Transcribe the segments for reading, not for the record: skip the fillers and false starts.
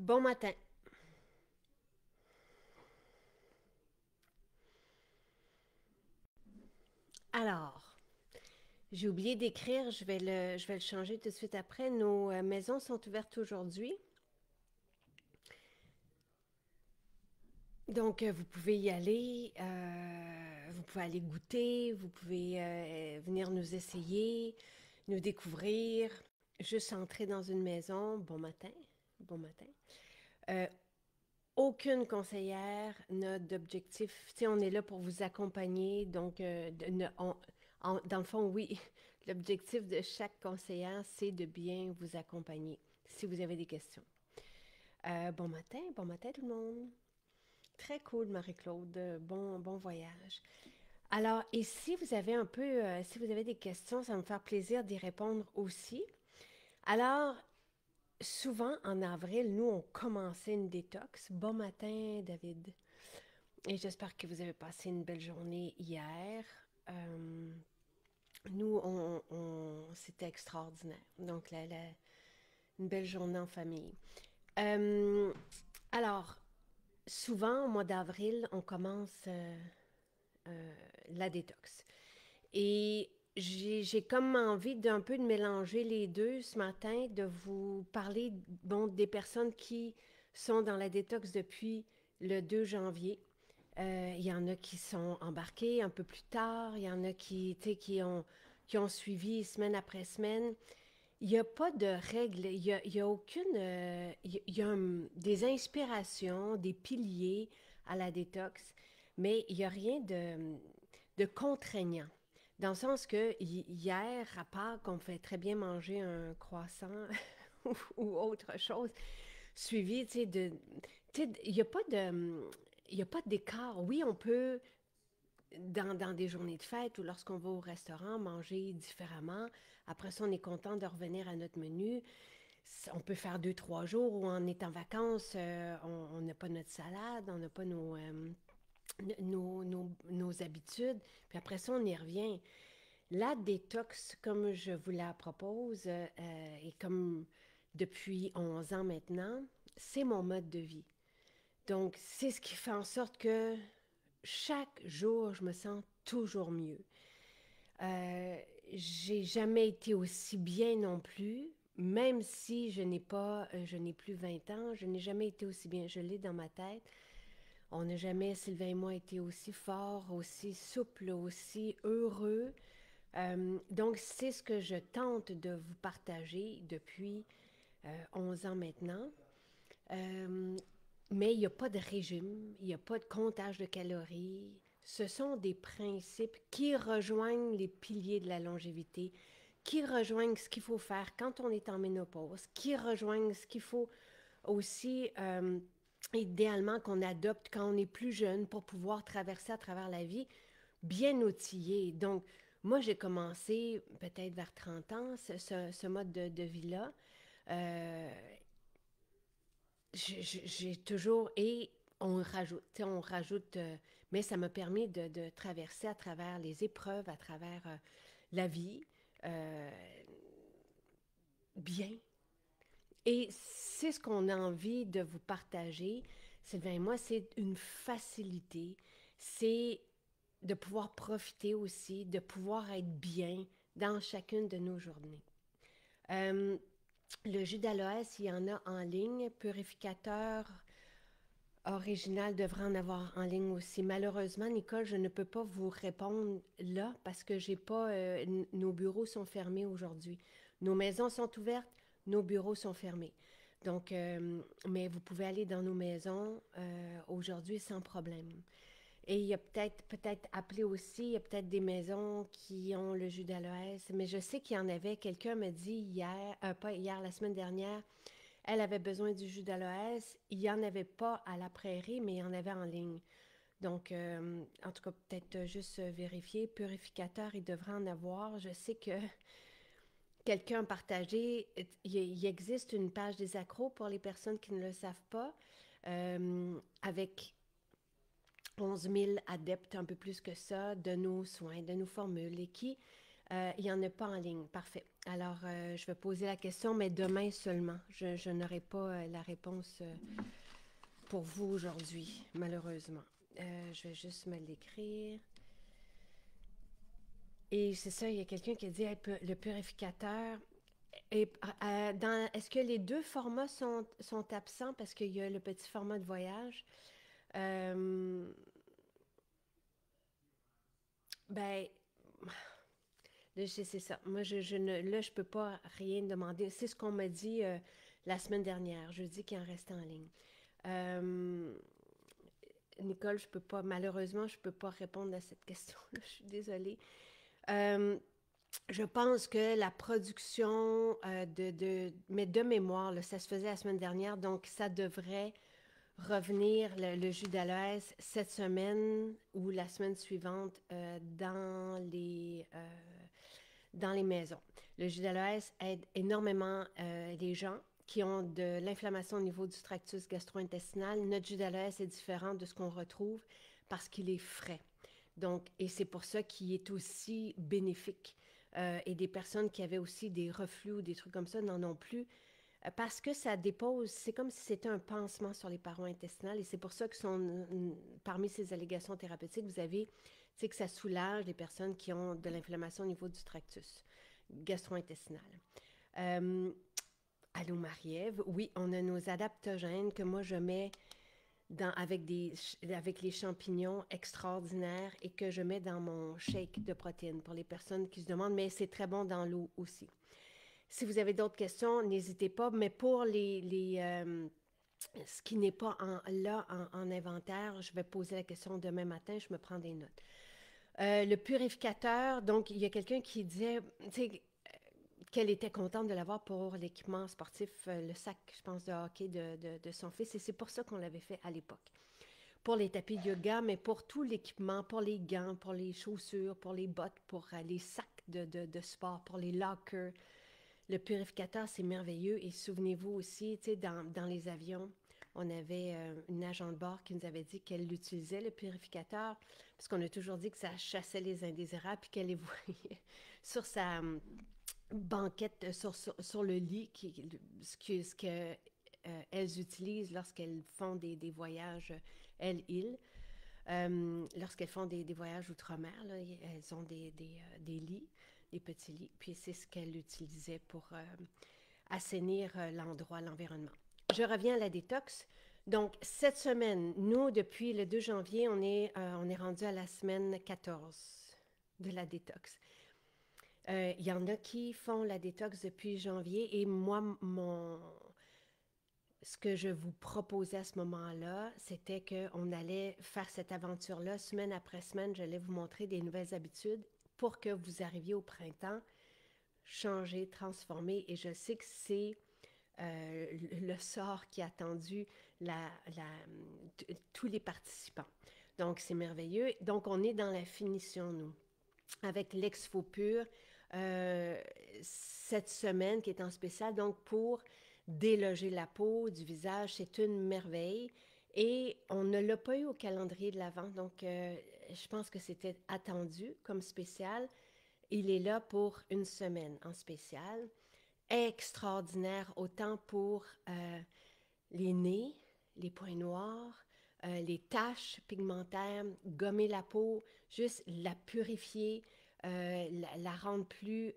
Bon matin. Alors, j'ai oublié d'écrire, je vais le changer tout de suite après. Nos maisons sont ouvertes aujourd'hui. Donc, vous pouvez y aller, vous pouvez aller goûter, vous pouvez venir nous essayer, nous découvrir, juste entrer dans une maison. Bon matin. Bon matin. Euh, Aucune conseillère n'a d'objectif. Tu sais, on est là pour vous accompagner. Donc, dans le fond, oui, l'objectif de chaque conseillère, c'est de bien vous accompagner si vous avez des questions. Bon matin tout le monde. Très cool, Marie-Claude. Bon voyage. Alors, et si vous avez si vous avez des questions, ça va me faire plaisir d'y répondre aussi. Alors, souvent en avril, nous, on commençait une détox. Bon matin, David. Et j'espère que vous avez passé une belle journée hier. Euh, Nous, c'était extraordinaire. Donc, une belle journée en famille. Euh, alors, souvent, au mois d'avril, on commence euh, la détox. Et j'ai comme envie d'un peu de mélanger les deux ce matin, de vous parler bon, des personnes qui sont dans la détox depuis le 2 janvier. Il y en a qui sont embarqués un peu plus tard, il y en a qui ont suivi semaine après semaine. Il n'y a pas de règles, il y a aucune... il y a des inspirations, des piliers à la détox, mais il n'y a rien de contraignant. Dans le sens que hier, à part qu'on fait très bien manger un croissant ou autre chose, suivi, tu sais, il n'y a pas de... Il n'y a pas d'écart. Oui, on peut, dans des journées de fête ou lorsqu'on va au restaurant, manger différemment. Après ça, on est content de revenir à notre menu. On peut faire 2, 3 jours où on est en vacances, on n'a pas notre salade, on n'a pas nos habitudes. Puis après ça, on y revient. La détox, comme je vous la propose, et comme depuis 11 ans maintenant, c'est mon mode de vie. Donc, c'est ce qui fait en sorte que chaque jour, je me sens toujours mieux. Euh, j'ai jamais été aussi bien non plus, même si je n'ai plus 20 ans, je n'ai jamais été aussi bien. Je l'ai dans ma tête. On n'a jamais, Sylvain et moi, été aussi forts, aussi souples, aussi heureux. Donc, c'est ce que je tente de vous partager depuis 11 ans maintenant. Euh, mais il n'y a pas de régime, il n'y a pas de comptage de calories. Ce sont des principes qui rejoignent les piliers de la longévité, qui rejoignent ce qu'il faut faire quand on est en ménopause, qui rejoignent ce qu'il faut aussi, idéalement, qu'on adopte quand on est plus jeune pour pouvoir traverser à travers la vie bien outillé. Donc, moi, j'ai commencé peut-être vers 30 ans, ce mode de vie-là. Euh, j'ai toujours, et on rajoute, mais ça m'a permis de traverser à travers les épreuves, à travers la vie, euh, bien. Et c'est ce qu'on a envie de vous partager, Sylvain et moi, c'est une facilité, c'est de pouvoir profiter aussi, de pouvoir être bien dans chacune de nos journées. Euh, le jus d'aloès, il y en a en ligne, purificateur original devrait en avoir en ligne aussi. Malheureusement, Nicole, je ne peux pas vous répondre là parce que j'ai pas. Nos bureaux sont fermés aujourd'hui. Nos maisons sont ouvertes, nos bureaux sont fermés. Donc, mais vous pouvez aller dans nos maisons aujourd'hui sans problème. Et il y a peut-être appelé aussi, il y a peut-être des maisons qui ont le jus d'aloès, mais je sais qu'il y en avait. Quelqu'un me dit hier, pas hier, la semaine dernière, elle avait besoin du jus d'aloès. Il n'y en avait pas à la prairie, mais il y en avait en ligne. Donc, en tout cas, peut-être juste vérifier. Purificateur, il devrait en avoir. Je sais que quelqu'un a partagé, il existe une page des accros pour les personnes qui ne le savent pas, avec 11 000 adeptes, un peu plus que ça, de nos soins, de nos formules, et qui Il n'y en a pas en ligne. Parfait. Alors, je vais poser la question, mais demain seulement. Je n'aurai pas la réponse pour vous aujourd'hui, malheureusement. Je vais juste me l'écrire. Et c'est ça, il y a quelqu'un qui a dit le purificateur. Est-ce que les deux formats sont absents parce qu'il y a le petit format de voyage? Ben, là, c'est ça. Moi, là, je peux pas rien demander. C'est ce qu'on m'a dit la semaine dernière. Je dis qu'il en restait en ligne. Euh, Nicole, je peux pas, malheureusement, je peux pas répondre à cette question-là. Je suis désolée. Euh, je pense que la production mais de mémoire, là, ça se faisait la semaine dernière, donc ça devrait revenir le jus d'aloès cette semaine ou la semaine suivante dans les maisons. Le jus d'aloès aide énormément les gens qui ont de l'inflammation au niveau du tractus gastro-intestinal. Notre jus d'aloès est différent de ce qu'on retrouve parce qu'il est frais. Donc, et c'est pour ça qu'il est aussi bénéfique. Et des personnes qui avaient aussi des reflux ou des trucs comme ça n'en ont plus parce que ça dépose, c'est comme si c'était un pansement sur les parois intestinales et c'est pour ça que parmi ces allégations thérapeutiques, vous avez que ça soulage les personnes qui ont de l'inflammation au niveau du tractus gastro-intestinal. Allô Marie-Ève, oui, on a nos adaptogènes que moi je mets avec les champignons extraordinaires et que je mets dans mon shake de protéines pour les personnes qui se demandent, mais c'est très bon dans l'eau aussi. Si vous avez d'autres questions, n'hésitez pas, mais pour ce qui n'est pas en inventaire, je vais poser la question demain matin, je me prends des notes. Le purificateur, donc il y a quelqu'un qui disait qu'elle était contente de l'avoir pour l'équipement sportif, le sac, je pense, de hockey de son fils, et c'est pour ça qu'on l'avait fait à l'époque. Pour les tapis de yoga, mais pour tout l'équipement, pour les gants, pour les chaussures, pour les bottes, pour les sacs de sport, pour les lockers. Le purificateur, c'est merveilleux. Et souvenez-vous aussi, tu sais, dans les avions, on avait une agent de bord qui nous avait dit qu'elle l'utilisait, le purificateur, parce qu'on a toujours dit que ça chassait les indésirables, puis qu'elle les voyait sur sa banquette, sur le lit, ce que elles utilisent lorsqu'elles font des voyages, ils. Lorsqu'elles font des voyages outre-mer, là, elles ont des lits, des petits lits, puis c'est ce qu'elles utilisaient pour assainir l'endroit, l'environnement. Je reviens à la détox. Donc, cette semaine, nous, depuis le 2 janvier, on est rendu à la semaine 14 de la détox. Il y en a qui font la détox depuis janvier et moi, ce que je vous proposais à ce moment-là, c'était qu'on allait faire cette aventure-là semaine après semaine. J'allais vous montrer des nouvelles habitudes pour que vous arriviez au printemps, changer, transformer. Et je sais que c'est le sort qui a attendu tous les participants. Donc, c'est merveilleux. Donc, on est dans la finition, nous, avec l'Exfo Pur cette semaine qui est en spécial. Donc, pour déloger la peau du visage, c'est une merveille. Et on ne l'a pas eu au calendrier de l'Avent, donc je pense que c'était attendu comme spécial. Il est là pour une semaine en spécial. Extraordinaire, autant pour les nez, les points noirs, les taches pigmentaires, gommer la peau, juste la purifier, la rendre plus...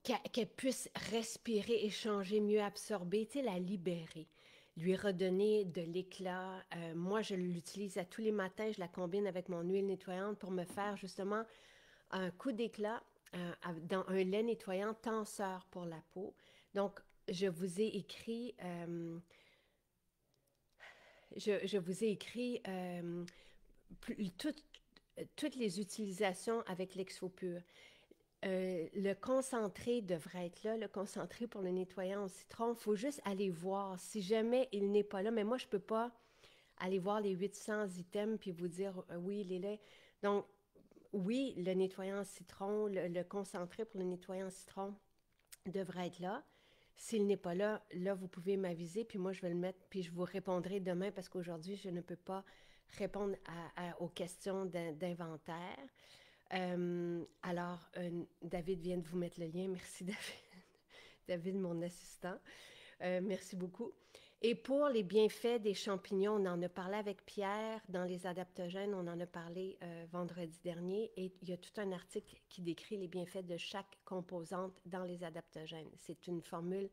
qu'elle puisse respirer, échanger, mieux absorber, tu sais, la libérer, lui redonner de l'éclat. Moi, je l'utilise à tous les matins, je la combine avec mon huile nettoyante pour me faire justement un coup d'éclat dans un lait nettoyant tenseur pour la peau. Donc, je vous ai écrit... je vous ai écrit toutes les utilisations avec l'Exfo Pur. Le concentré devrait être là, le concentré pour le nettoyant au citron. Il faut juste aller voir. Si jamais il n'est pas là, mais moi, je ne peux pas aller voir les 800 items puis vous dire oui, il est là. Donc, oui, le nettoyant au citron, le concentré pour le nettoyant au citron devrait être là. S'il n'est pas là, là, vous pouvez m'aviser, puis moi, je vais le mettre, puis je vous répondrai demain parce qu'aujourd'hui, je ne peux pas répondre aux questions d'inventaire. Alors, David vient de vous mettre le lien. Merci, David. David, mon assistant. Merci beaucoup. Et pour les bienfaits des champignons, on en a parlé avec Pierre dans les adaptogènes, on en a parlé vendredi dernier, et il y a tout un article qui décrit les bienfaits de chaque composante dans les adaptogènes. C'est une formule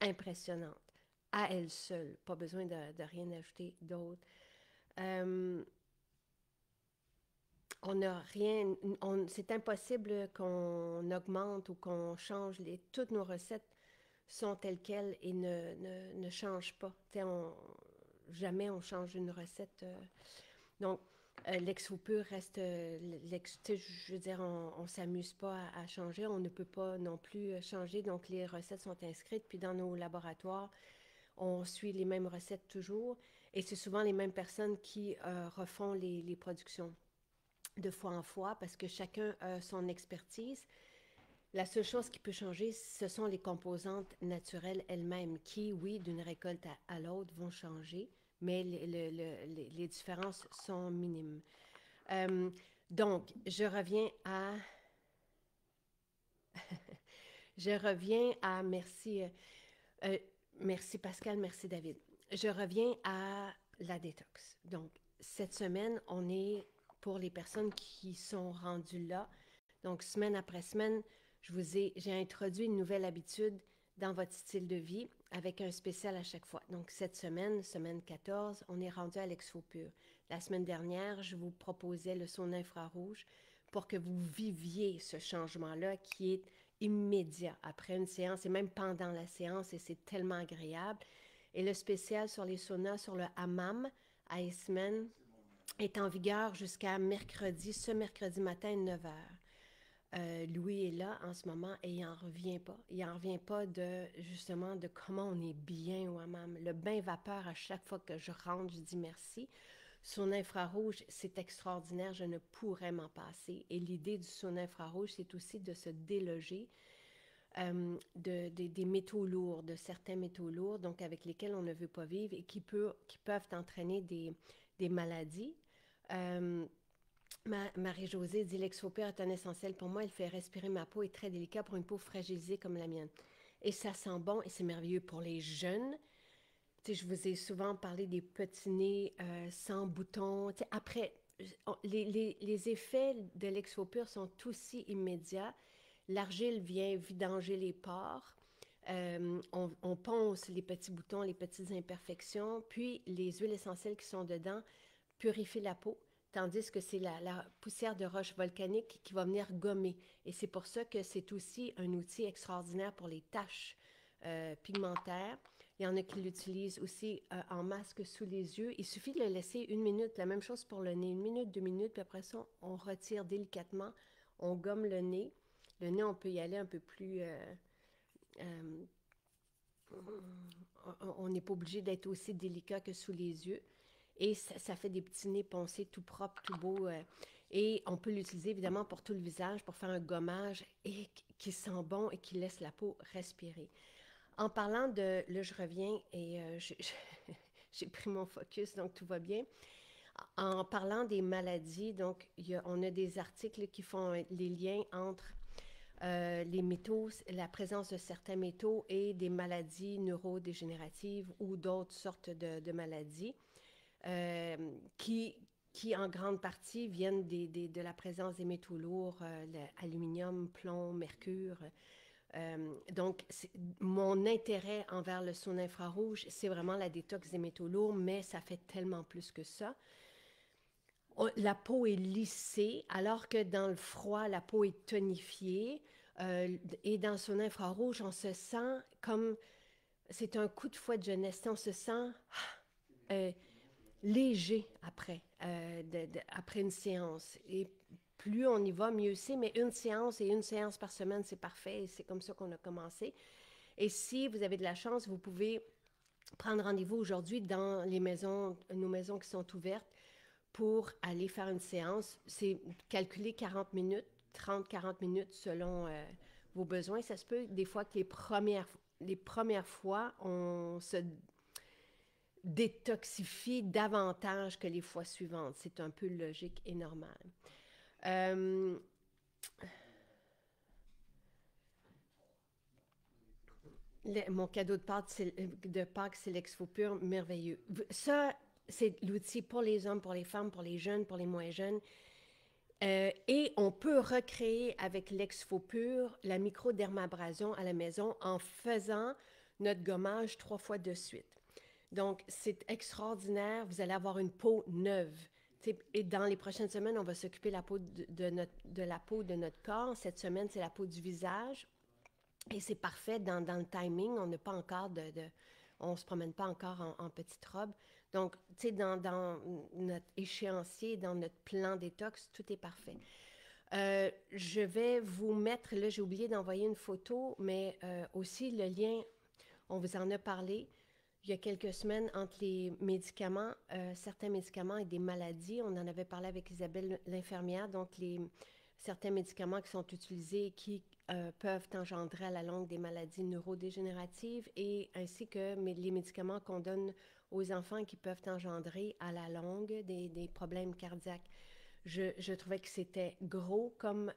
impressionnante, à elle seule, pas besoin de rien ajouter d'autre. On n'a rien, c'est impossible qu'on augmente ou qu'on change toutes nos recettes sont telles quelles et ne changent pas. Jamais on change une recette. Donc, l'ex-faux pur reste... je veux dire, on ne s'amuse pas à changer. On ne peut pas non plus changer. Donc, les recettes sont inscrites. Puis, dans nos laboratoires, on suit les mêmes recettes toujours. Et c'est souvent les mêmes personnes qui refont les productions de fois en fois parce que chacun a son expertise. La seule chose qui peut changer, ce sont les composantes naturelles elles-mêmes qui, oui, d'une récolte à l'autre, vont changer, mais les différences sont minimes. Donc, je reviens à... Merci, merci Pascal, merci David. Je reviens à la détox. Donc, cette semaine, on est pour les personnes qui sont rendues là. Donc, semaine après semaine, j'ai introduit une nouvelle habitude dans votre style de vie avec un spécial à chaque fois. Donc, cette semaine, semaine 14, on est rendu à l'ex-faux pur. La semaine dernière, je vous proposais le sauna infrarouge pour que vous viviez ce changement-là qui est immédiat après une séance et même pendant la séance, et c'est tellement agréable. Et le spécial sur les saunas, sur le hammam à Iceman, est en vigueur jusqu'à ce mercredi matin, 9 h. Louis est là en ce moment et il n'en revient pas. Il n'en revient pas justement de comment on est bien au hammam. Le bain vapeur, à chaque fois que je rentre, je dis merci. Sauna infrarouge, c'est extraordinaire, je ne pourrais m'en passer. Et l'idée du sauna infrarouge, c'est aussi de se déloger des métaux lourds, de certains métaux lourds, donc avec lesquels on ne veut pas vivre et qui peuvent entraîner des maladies. Marie-Josée dit l'ex-faux pur est un essentiel pour moi. Il fait respirer ma peau et est très délicat pour une peau fragilisée comme la mienne. Et ça sent bon et c'est merveilleux pour les jeunes. Tu sais, je vous ai souvent parlé des petits nez sans boutons. Tu sais, après, les effets de l'ex-faux pur sont aussi immédiats. L'argile vient vidanger les pores. On ponce les petits boutons, les petites imperfections. Puis, les huiles essentielles qui sont dedans purifient la peau. Tandis que c'est la poussière de roche volcanique qui va venir gommer. Et c'est pour ça que c'est aussi un outil extraordinaire pour les taches pigmentaires. Il y en a qui l'utilisent aussi en masque sous les yeux. Il suffit de le laisser 1 minute. La même chose pour le nez. 1 minute, 2 minutes, puis après ça, on retire délicatement. On gomme le nez. Le nez, on peut y aller un peu plus... on n'est pas obligé d'être aussi délicat que sous les yeux. Et ça fait des petits nez poncés tout propres, tout beaux. Et on peut l'utiliser évidemment pour tout le visage, pour faire un gommage et qui sent bon et qui laisse la peau respirer. En parlant de... Là, je reviens et j'ai pris mon focus, donc tout va bien. En parlant des maladies, donc on a des articles qui font les liens entre les métaux, la présence de certains métaux et des maladies neurodégénératives ou d'autres sortes de maladies qui en grande partie viennent de la présence des métaux lourds, aluminium, plomb, mercure. Donc, mon intérêt envers le sauna infrarouge, c'est vraiment la détox des métaux lourds, mais ça fait tellement plus que ça. La peau est lissée, alors que dans le froid, la peau est tonifiée. Et dans le sauna infrarouge, on se sent comme... C'est un coup de fouet de jeunesse. On se sent léger après une séance. Et plus on y va, mieux c'est. Mais une séance par semaine, c'est parfait. Et c'est comme ça qu'on a commencé. Et si vous avez de la chance, vous pouvez prendre rendez-vous aujourd'hui dans nos maisons qui sont ouvertes pour aller faire une séance. C'est calculer 40 minutes, 30-40 minutes selon vos besoins. Ça se peut des fois que les premières fois, détoxifie davantage que les fois suivantes. C'est un peu logique et normal. Euh, mon cadeau de Pâques, c'est l'Exfo-Pur, merveilleux. Ça, c'est l'outil pour les hommes, pour les femmes, pour les jeunes, pour les moins jeunes. Et on peut recréer avec l'Exfo-Pur la microdermabrasion à la maison en faisant notre gommage 3 fois de suite. Donc, c'est extraordinaire. Vous allez avoir une peau neuve. Et dans les prochaines semaines, on va s'occuper de la peau de notre corps. Cette semaine, c'est la peau du visage. Et c'est parfait dans le timing. On n'a pas encore on ne se promène pas encore en petite robe. Donc, tu sais, dans notre échéancier, dans notre plan détox, tout est parfait. Je vais vous mettre, là, j'ai oublié d'envoyer une photo, mais aussi le lien, on vous en a parlé il y a quelques semaines entre les médicaments, certains médicaments et des maladies. On en avait parlé avec Isabelle, l'infirmière, donc certains médicaments qui sont utilisés et qui peuvent engendrer à la longue des maladies neurodégénératives et ainsi que les médicaments qu'on donne aux enfants qui peuvent engendrer à la longue des problèmes cardiaques. Je trouvais que c'était gros comme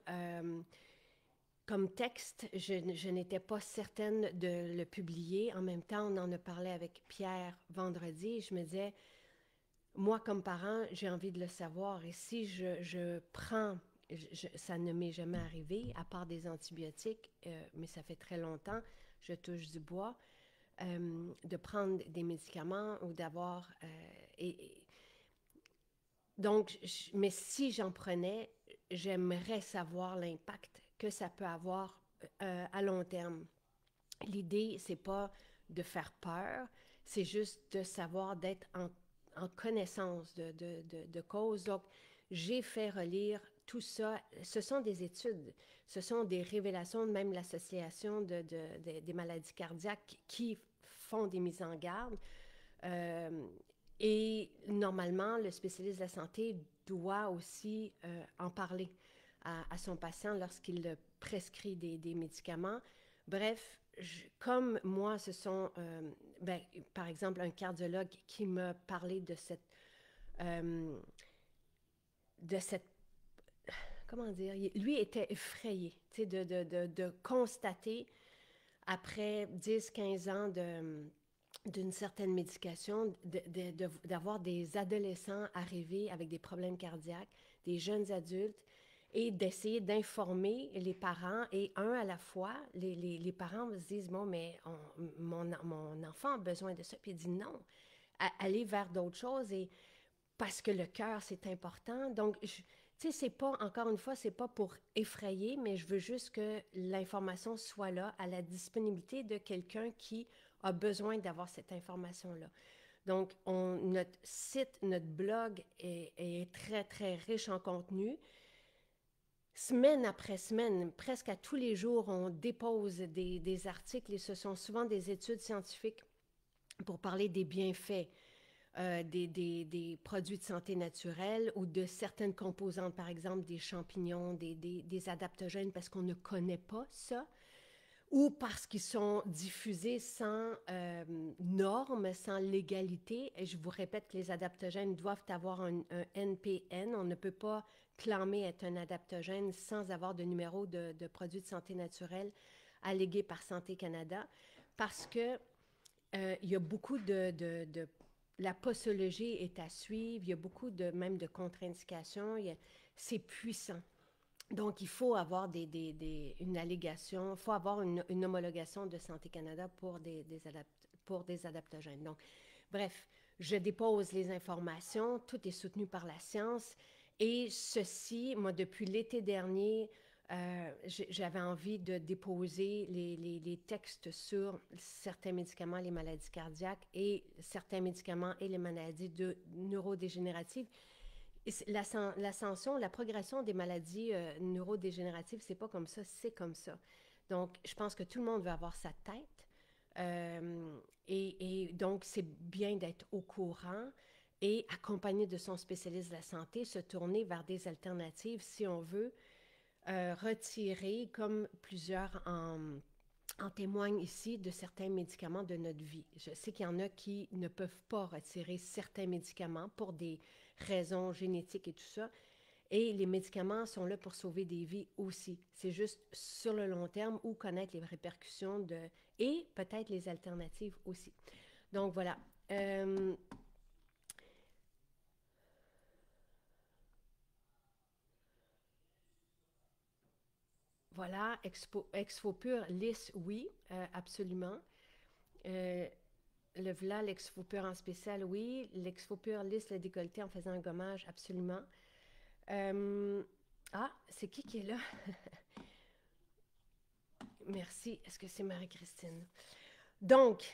texte. Je n'étais pas certaine de le publier. En même temps, on en a parlé avec Pierre vendredi et je me disais, moi, comme parent, j'ai envie de le savoir. Et si je prends, ça ne m'est jamais arrivé, à part des antibiotiques, mais ça fait très longtemps, je touche du bois, de prendre des médicaments ou d'avoir... donc, mais si j'en prenais, j'aimerais savoir l'impact que ça peut avoir à long terme. L'idée, c'est pas de faire peur, c'est juste de savoir d'être en connaissance de cause. Donc, j'ai fait relire tout ça. Ce sont des études, ce sont des révélations, même l'Association des maladies cardiaques qui font des mises en garde. Et normalement, le spécialiste de la santé doit aussi en parler à son patient lorsqu'il prescrit des médicaments. Bref, comme moi, ce sont, par exemple, un cardiologue qui m'a parlé euh, de cette, comment dire, lui était effrayé, tu sais, de constater après 10, 15 ans d'une certaine médication, d'avoir des adolescents arrivés avec des problèmes cardiaques, des jeunes adultes, et d'essayer d'informer les parents, et un à la fois, les parents se disent, bon, mais mon enfant a besoin de ça, puis il dit non, aller vers d'autres choses, et parce que le cœur, c'est important. Donc, tu sais, c'est pas, encore une fois, c'est pas pour effrayer, mais je veux juste que l'information soit là, à la disponibilité de quelqu'un qui a besoin d'avoir cette information-là. Donc, notre site, notre blog est très, très riche en contenu. Semaine après semaine, presque à tous les jours, on dépose des articles et ce sont souvent des études scientifiques pour parler des bienfaits des produits de santé naturelle ou de certaines composantes, par exemple des champignons, des adaptogènes, parce qu'on ne connaît pas ça, ou parce qu'ils sont diffusés sans normes, sans légalité. Et je vous répète que les adaptogènes doivent avoir un NPN. On ne peut pas clamer être un adaptogène sans avoir de numéro de produit de santé naturelle allégué par Santé Canada, parce que il y a beaucoup la posologie est à suivre, il y a beaucoup même de contre-indications, c'est puissant. Donc, il faut avoir une allégation, il faut avoir une homologation de Santé Canada pour des adaptogènes. Donc, bref, je dépose les informations, tout est soutenu par la science. Et ceci, moi, depuis l'été dernier, j'avais envie de déposer les textes sur certains médicaments, les maladies cardiaques et certains médicaments et les maladies neurodégénératives. L'ascension, la progression des maladies neurodégénératives, c'est pas comme ça, c'est comme ça. Donc, je pense que tout le monde veut avoir sa tête. Et donc, c'est bien d'être au courant et accompagné de son spécialiste de la santé, se tourner vers des alternatives si on veut retirer, comme plusieurs en témoigne ici de certains médicaments de notre vie. Je sais qu'il y en a qui ne peuvent pas retirer certains médicaments pour des raisons génétiques et tout ça. Et les médicaments sont là pour sauver des vies aussi. C'est juste sur le long terme ou connaître les répercussions de... et peut-être les alternatives aussi. Donc voilà. Voilà, Exfopur lisse, oui, absolument. Euh, le v'là, l'Exfopur en spécial, oui. L'Exfopur lisse le décolleté en faisant un gommage, absolument. Euh, ah, c'est qui est là? Merci. Est-ce que c'est Marie-Christine? Donc,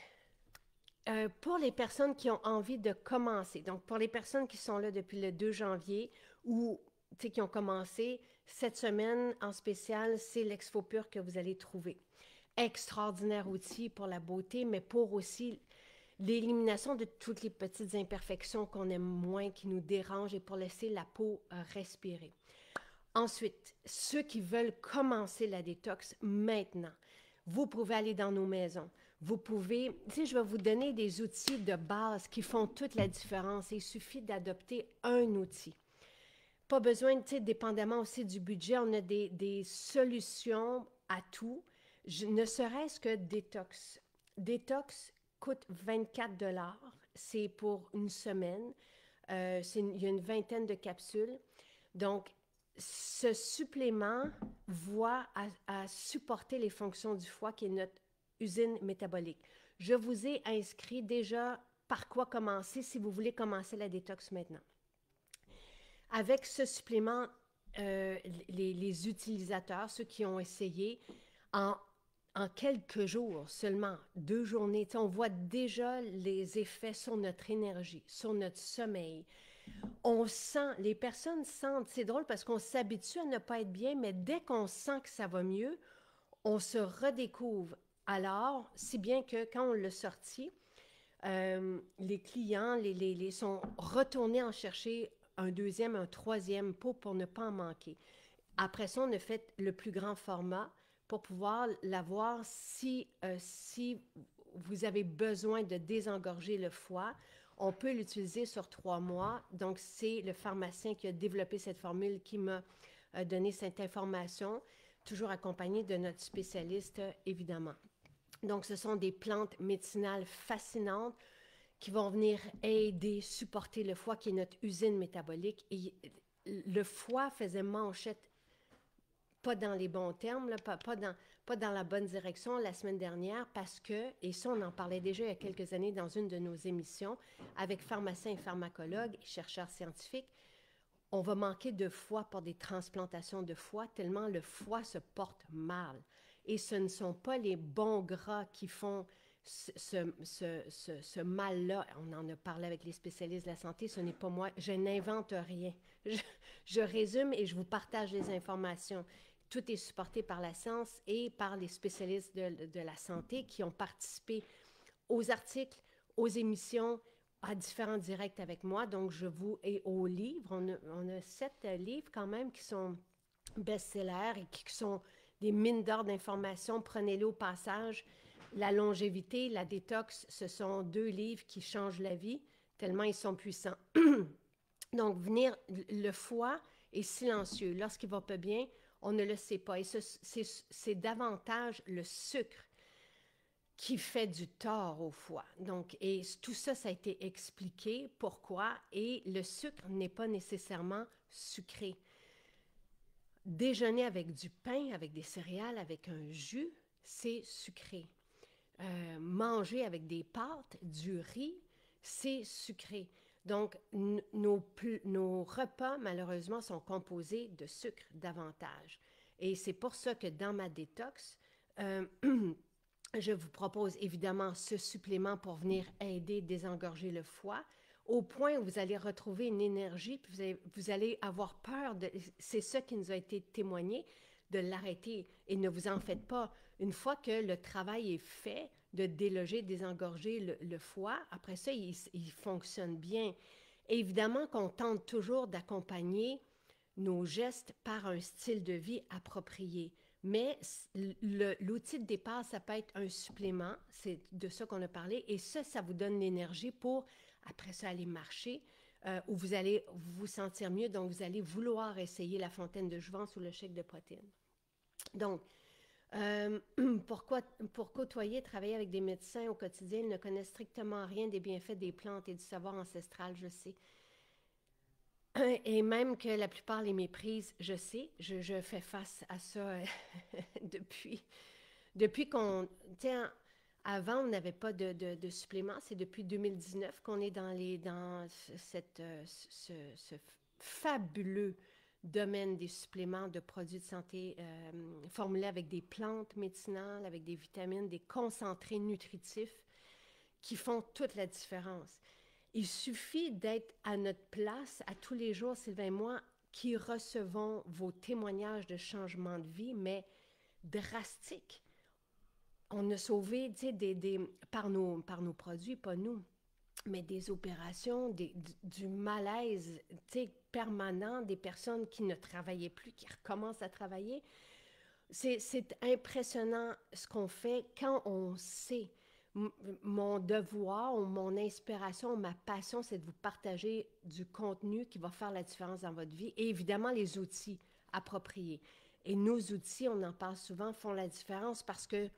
pour les personnes qui ont envie de commencer, donc pour les personnes qui sont là depuis le 2 janvier ou qui ont commencé, cette semaine en spécial, c'est l'Exfopur que vous allez trouver. Extraordinaire outil pour la beauté, mais pour aussi l'élimination de toutes les petites imperfections qu'on aime moins, qui nous dérangent et pour laisser la peau respirer. Ensuite, ceux qui veulent commencer la détox maintenant, vous pouvez aller dans nos maisons. Vous pouvez, je vais vous donner des outils de base qui font toute la différence. Il suffit d'adopter un outil. Pas besoin, dépendamment aussi du budget, on a des solutions à tout, ne serait-ce que Détox. Détox coûte 24 $. C'est pour une semaine. Il y a une vingtaine de capsules. Donc, ce supplément voit à supporter les fonctions du foie, qui est notre usine métabolique. Je vous ai inscrit déjà par quoi commencer si vous voulez commencer la détox maintenant. Avec ce supplément, les utilisateurs, ceux qui ont essayé, en, en quelques jours seulement, 2 journées, on voit déjà les effets sur notre énergie, sur notre sommeil. On sent, les personnes sentent, c'est drôle parce qu'on s'habitue à ne pas être bien, mais dès qu'on sent que ça va mieux, on se redécouvre. Alors, si bien que quand on l'a sorti, les clients sont retournés en chercher un deuxième, un troisième pot pour ne pas en manquer. Après ça, on a fait le plus grand format pour pouvoir l'avoir si vous avez besoin de désengorger le foie. On peut l'utiliser sur 3 mois. Donc, c'est le pharmacien qui a développé cette formule qui m'a donné cette information, toujours accompagné de notre spécialiste, évidemment. Donc, ce sont des plantes médicinales fascinantes qui vont venir aider, supporter le foie, qui est notre usine métabolique. Et le foie faisait manchette, pas dans les bons termes, là, pas dans la bonne direction la semaine dernière, parce que, et ça, on en parlait déjà il y a quelques années dans une de nos émissions, avec pharmaciens et pharmacologues et chercheurs scientifiques, on va manquer de foie pour des transplantations de foie, tellement le foie se porte mal. Et ce ne sont pas les bons gras qui font ce mal-là. On en a parlé avec les spécialistes de la santé, ce n'est pas moi, je n'invente rien. Je résume et je vous partage les informations. Tout est supporté par la science et par les spécialistes de la santé qui ont participé aux articles, aux émissions, à différents directs avec moi. Donc, je vous... Et aux livres, on a 7 livres quand même qui sont best-sellers et qui sont des mines d'or d'informations. Prenez-les au passage. La longévité, la détox, ce sont 2 livres qui changent la vie, tellement ils sont puissants. Donc, le foie est silencieux. Lorsqu'il ne va pas bien, on ne le sait pas. Et c'est davantage le sucre qui fait du tort au foie. Donc, et tout ça, ça a été expliqué pourquoi. Et le sucre n'est pas nécessairement sucré. Déjeuner avec du pain, avec des céréales, avec un jus, c'est sucré. Manger avec des pâtes, du riz, c'est sucré. Donc, nos repas, malheureusement, sont composés de sucre davantage. Et c'est pour ça que dans ma détox, je vous propose évidemment ce supplément pour venir aider, désengorger le foie, au point où vous allez retrouver une énergie, puis vous allez avoir peur de... C'est ça qui nous a été témoigné, de l'arrêter. Et ne vous en faites pas. Une fois que le travail est fait, de déloger, désengorger le foie, après ça, il fonctionne bien. Et évidemment qu'on tente toujours d'accompagner nos gestes par un style de vie approprié. Mais l'outil de départ, ça peut être un supplément, c'est de ça qu'on a parlé, et ça vous donne l'énergie pour, après ça, aller marcher, où vous allez vous sentir mieux, donc vous allez vouloir essayer la fontaine de jouvence ou le shake de protéines. Donc, euh, pour côtoyer, travailler avec des médecins au quotidien, ils ne connaissent strictement rien des bienfaits des plantes et du savoir ancestral, je sais. Et même que la plupart les méprisent, je sais, je fais face à ça depuis, depuis qu'on... Tiens, avant, on n'avait pas de suppléments. C'est depuis 2019 qu'on est dans ce fabuleux domaine des suppléments de produits de santé formulés avec des plantes médicinales, avec des vitamines, des concentrés nutritifs qui font toute la différence. Il suffit d'être à notre place à tous les jours, Sylvain et moi, qui recevons vos témoignages de changement de vie, mais drastiques. On a sauvé, tu sais, par nos produits, pas nous, mais des opérations, du malaise, tu sais, permanent, des personnes qui ne travaillaient plus, qui recommencent à travailler. C'est impressionnant ce qu'on fait quand on sait. Mon devoir ou mon inspiration, ma passion, c'est de vous partager du contenu qui va faire la différence dans votre vie et évidemment les outils appropriés. Et nos outils, on en parle souvent, font la différence parce que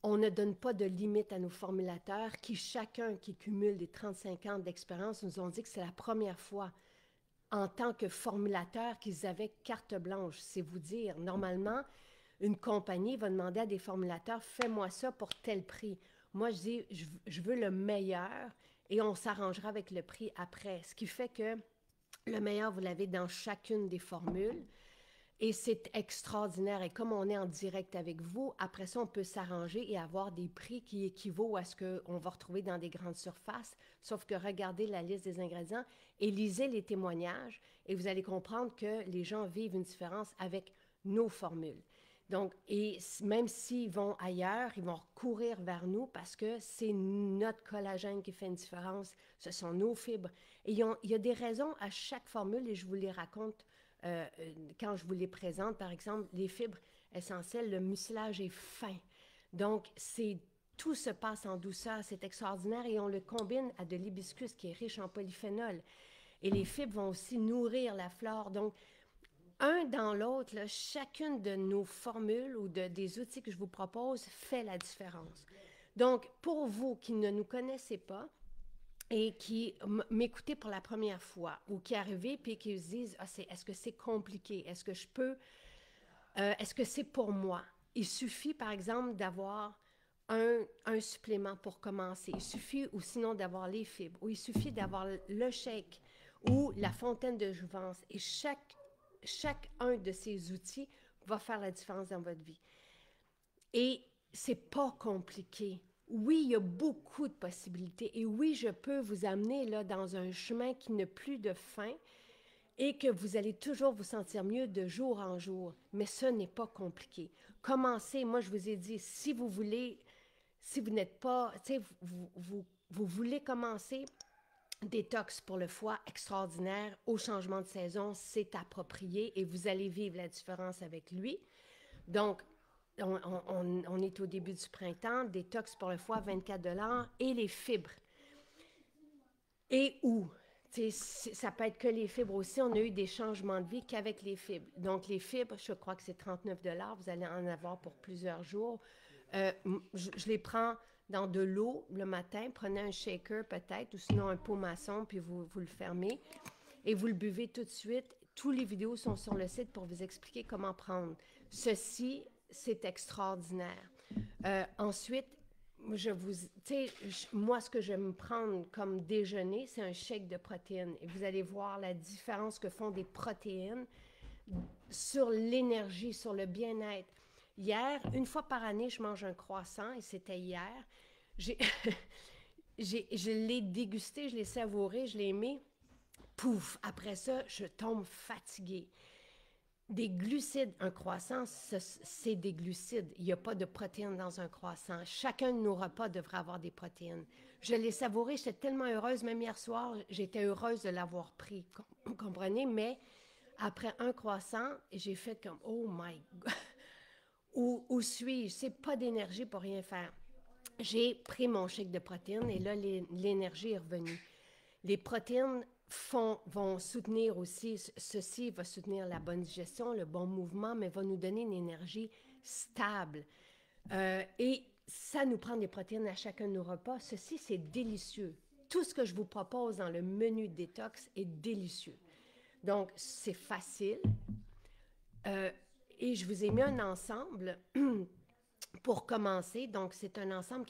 on ne donne pas de limite à nos formulateurs qui, chacun qui cumule des 35 ans d'expérience, nous ont dit que c'est la première fois en tant que formulateur qu'ils avaient carte blanche. C'est vous dire, normalement, une compagnie va demander à des formulateurs, fais-moi ça pour tel prix. Moi, je dis, je veux le meilleur et on s'arrangera avec le prix après. Ce qui fait que le meilleur, vous l'avez dans chacune des formules. Et c'est extraordinaire. Et comme on est en direct avec vous, après ça, on peut s'arranger et avoir des prix qui équivaut à ce qu'on va retrouver dans des grandes surfaces. Sauf que regardez la liste des ingrédients et lisez les témoignages et vous allez comprendre que les gens vivent une différence avec nos formules. Donc, et même s'ils vont ailleurs, ils vont courir vers nous parce que c'est notre collagène qui fait une différence. Ce sont nos fibres. Et il y a des raisons à chaque formule et je vous les raconte euh, quand je vous les présente. Par exemple, les fibres essentielles, le mucilage est fin. Donc, tout se passe en douceur, c'est extraordinaire et on le combine à de l'hibiscus qui est riche en polyphénol. Et les fibres vont aussi nourrir la flore. Donc, un dans l'autre, là, chacune de nos formules ou des outils que je vous propose fait la différence. Donc, pour vous qui ne nous connaissez pas et qui m'écoutez pour la première fois ou qui arrivez puis qui se disent ah, est-ce que c'est compliqué? Est-ce que je peux? Est-ce que c'est pour moi? Il suffit, par exemple, d'avoir un supplément pour commencer. Il suffit, ou sinon, d'avoir les fibres, ou il suffit d'avoir le shake ou la fontaine de jouvence. Et chacun de ces outils va faire la différence dans votre vie. Et c'est pas compliqué. Oui, il y a beaucoup de possibilités. Et oui, je peux vous amener là, dans un chemin qui n'a plus de fin et que vous allez toujours vous sentir mieux de jour en jour. Mais ce n'est pas compliqué. Commencez, moi je vous ai dit, si vous voulez, si vous n'êtes pas, tu sais, vous voulez commencer, détox pour le foie extraordinaire, au changement de saison, c'est approprié et vous allez vivre la différence avec lui. Donc, on est au début du printemps, détox pour le foie, 24 $ et les fibres. Et où? Ça peut être que les fibres aussi. On a eu des changements de vie qu'avec les fibres. Donc, les fibres, je crois que c'est 39 $. Vous allez en avoir pour plusieurs jours. Je les prends dans de l'eau le matin. Prenez un shaker peut-être ou sinon un pot maçon, puis vous le fermez et vous le buvez tout de suite. Tous les vidéos sont sur le site pour vous expliquer comment prendre. Ceci, c'est extraordinaire. Ensuite, moi, ce que je vais me prendre comme déjeuner, c'est un shake de protéines. Et vous allez voir la différence que font des protéines sur l'énergie, sur le bien-être. Hier, une fois par année, je mange un croissant et c'était hier. Je l'ai dégusté, je l'ai savouré, je l'ai aimé. Pouf, après ça, je tombe fatiguée. Des glucides, un croissant, c'est des glucides. Il n'y a pas de protéines dans un croissant. Chacun de nos repas devrait avoir des protéines. Je l'ai savouré, j'étais tellement heureuse, même hier soir, j'étais heureuse de l'avoir pris, vous comprenez? Mais après un croissant, j'ai fait comme, oh my God, Où suis-je? C'est pas d'énergie pour rien faire. J'ai pris mon shake de protéines et là, l'énergie est revenue. Les protéines vont soutenir aussi, ceci va soutenir la bonne digestion, le bon mouvement, mais va nous donner une énergie stable. Et ça nous prend des protéines à chacun de nos repas. Ceci, c'est délicieux. Tout ce que je vous propose dans le menu détox est délicieux. Donc, c'est facile. Et je vous ai mis un ensemble pour commencer. Donc, c'est un ensemble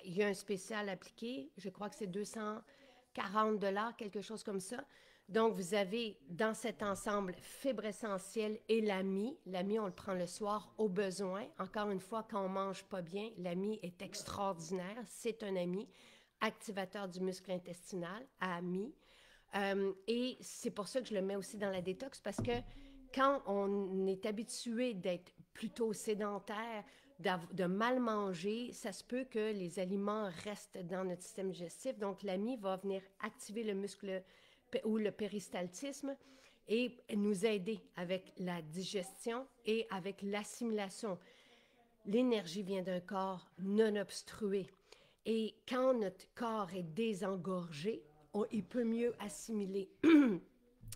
il y a un spécial appliqué. Je crois que c'est 240 $, quelque chose comme ça. Donc, vous avez dans cet ensemble fibre essentielle et l'AMI. L'AMI, on le prend le soir au besoin. Encore une fois, quand on mange pas bien, l'AMI est extraordinaire. C'est un AMI, activateur du muscle intestinal, AMI. Et c'est pour ça que je le mets aussi dans la détox, parce que quand on est habitué d'être plutôt sédentaire, de mal manger, ça se peut que les aliments restent dans notre système digestif. Donc, l'AMI va venir activer le muscle ou le péristaltisme et nous aider avec la digestion et avec l'assimilation. L'énergie vient d'un corps non obstrué. Et quand notre corps est désengorgé, il peut mieux assimiler.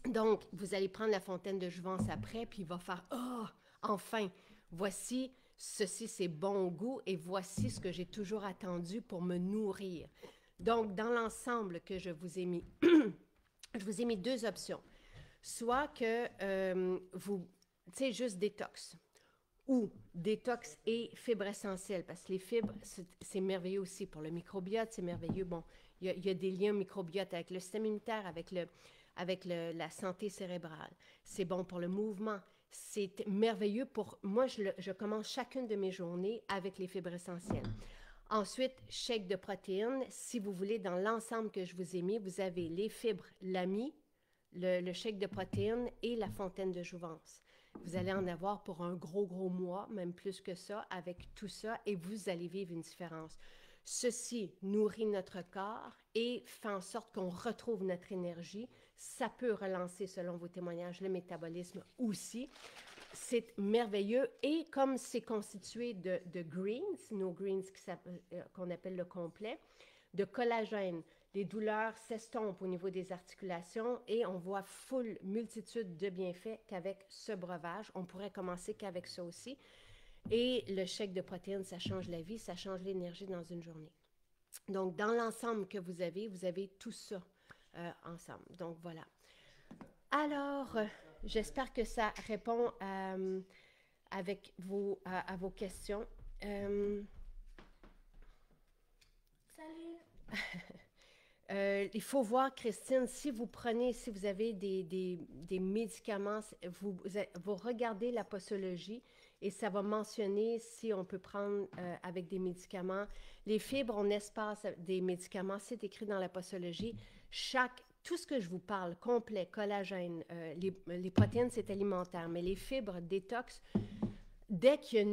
Donc, vous allez prendre la fontaine de jouvence après, puis il va faire « Oh, enfin, voici, ceci c'est bon au goût et voici ce que j'ai toujours attendu pour me nourrir. » Donc, dans l'ensemble que je vous ai mis, je vous ai mis deux options. Soit que vous, tu sais, juste détox, ou détox et fibres essentielles, parce que les fibres, c'est merveilleux aussi pour le microbiote, c'est merveilleux. Bon, il y a des liens microbiote avec le système immunitaire, avec la santé cérébrale. C'est bon pour le mouvement. C'est merveilleux pour... Moi, je commence chacune de mes journées avec les fibres essentielles. Ensuite, shake de protéines. Si vous voulez, dans l'ensemble que je vous ai mis, vous avez les fibres, l'AMI, le shake de protéines et la fontaine de jouvence. Vous allez en avoir pour un gros mois, même plus que ça, avec tout ça, et vous allez vivre une différence. Ceci nourrit notre corps et fait en sorte qu'on retrouve notre énergie. Ça peut relancer, selon vos témoignages, le métabolisme aussi. C'est merveilleux. Et comme c'est constitué de greens, nos greens qu'on appelle le complet, de collagène, les douleurs s'estompent au niveau des articulations et on voit multitude de bienfaits qu'avec ce breuvage. On pourrait commencer qu'avec ça aussi. Et le shake de protéines, ça change la vie, ça change l'énergie dans une journée. Donc, dans l'ensemble que vous avez tout ça ensemble. Donc, voilà. Alors, j'espère que ça répond avec à vos questions. Salut! Il faut voir, Christine, si vous avez des médicaments, vous regardez la posologie et ça va mentionner si on peut prendre avec des médicaments. Les fibres, on espace des médicaments, c'est écrit dans la posologie. Tout ce que je vous parle, complet, collagène, les protéines, c'est alimentaire, mais les fibres, détox, dès qu'il y a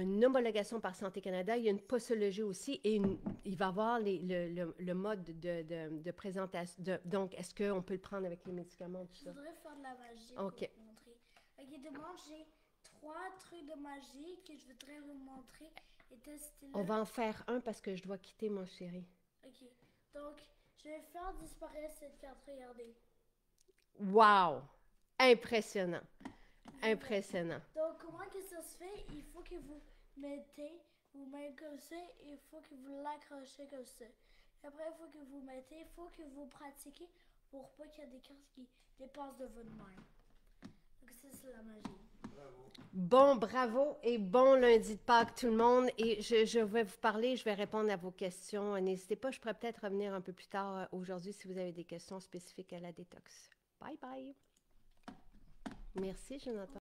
une homologation par Santé Canada, il y a une posologie aussi et il va y avoir le mode de présentation. Donc, est-ce qu'on peut le prendre avec les médicaments? Tout Je ça? voudrais faire de la magie OK. pour vous montrer. Ok, demain, j'ai 3 trucs de magie que je voudrais vous montrer et tester. On va en faire un parce que je dois quitter, mon chéri. Ok, donc je vais faire disparaître cette carte, regardez. Wow! Impressionnant. Impressionnant. Donc, comment que ça se fait? Il faut que vous mettez vos mains comme ça et il faut que vous l'accrochez comme ça. Et après, il faut que vous mettez, il faut que vous pratiquez pour pas qu'il y ait des cartes qui dépassent de votre main. Donc, ça, c'est la magie. Bon, bravo et bon lundi de Pâques tout le monde. Et je vais vous parler, je vais répondre à vos questions. N'hésitez pas, je pourrais peut-être revenir un peu plus tard aujourd'hui si vous avez des questions spécifiques à la détox. Bye bye. Merci, Jonathan.